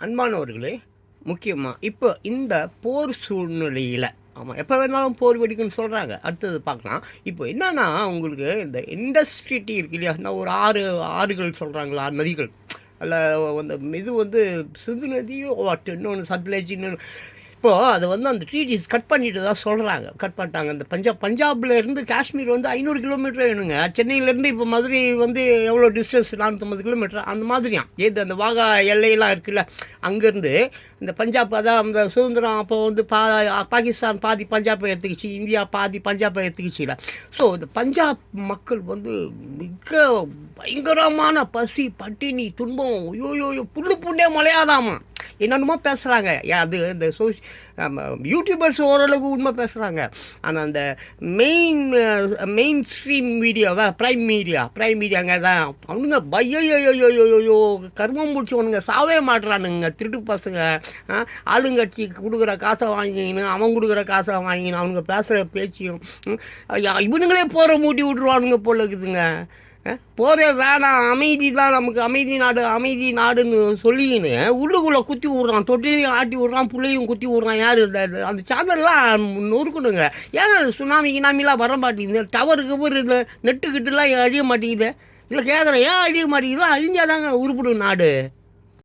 அன்பானவர்களே, முக்கியமாக இப்போ இந்த போர் சூழ்நிலையில் எப்போ வேணாலும் போர் வெடிக்குன்னு சொல்கிறாங்க. அடுத்தது பார்க்கலாம். இப்போ என்னன்னா உங்களுக்கு இந்த இண்டஸ்ட்ரிட்டி இருக்கு இல்லையா, இந்த ஒரு ஆறுகள் சொல்கிறாங்களா, நதிகள் அதில் அந்த இது சிந்து நதியும் இன்னொன்று சட்லேஜ், இன்னொன்று இப்போது அதை அந்த ட்ரீட்டிஸ் கட் பண்ணிட்டு தான் சொல்கிறாங்க. கட் பண்ணிட்டாங்க. இந்த பஞ்சாப்லேருந்து காஷ்மீர் 500 கிலோமீட்டர் வேணுங்க. சென்னையிலேருந்து இப்போ மதுரை எவ்வளோ டிஸ்டன்ஸ், 450 கிலோமீட்டர் அந்த மாதிரியாம். அந்த வாகா எல்லையெல்லாம் இருக்குல்ல, அங்கேருந்து இந்த பஞ்சாப், அதான் அந்த சுதந்திரம் அப்போ பாகிஸ்தான் பாதி பஞ்சாபை எடுத்துக்கிச்சு, இந்தியா பாதி பஞ்சாபை எடுத்துக்கிச்சுல. ஸோ இந்த பஞ்சாப் மக்கள் மிக பயங்கரமான பசி, பட்டினி, துன்பம், ஐயோயோ புண்ணே மலையாதாமா என்னென்னமோ பேசுகிறாங்க. அது இந்த யூடியூபர்ஸ் ஓரளவுக்கு உண்மை பேசுகிறாங்க. ஆனால் அந்த மெயின் ஸ்ட்ரீம் மீடியாவை ப்ரைம் மீடியாங்க தான் அவனுங்க பையோயோயோயோயோ கர்மம் முடிச்சவனுங்க சாவே மாட்டுறானுங்க. திருட்டு பசங்க ஆளுங்கட்சிக்கு கொடுக்குற காசை வாங்கின்னு அவன் கொடுக்குற காசை வாங்கின்னு அவனுங்க பேசுகிற பேச்சியும் இவனுங்களே போகிற மூட்டி விட்ருவானுங்க போல இருக்குதுங்க. போதே வேணாம், அமைதி தான் நமக்கு, அமைதி நாடுன்னு சொல்லிக்கின்னு உள்ளுக்குள்ளே குத்தி விட்றான், தொட்டிலையும் ஆட்டி விட்றான், புள்ளையும் குத்தி விட்றான். யார் அந்த சேனல்லாம் நொறுக்கணுங்க. ஏன்னா சுனாமிலாம் வர மாட்டேங்குது, டவருக்கு இந்த நெட்டுக்கிட்டுலாம் அழிய மாட்டேங்குது. இல்லை கேட்குறேன், ஏன் அழிய மாட்டேங்குதுலாம்? அழிஞ்சாதாங்க உருப்பிடும் நாடு.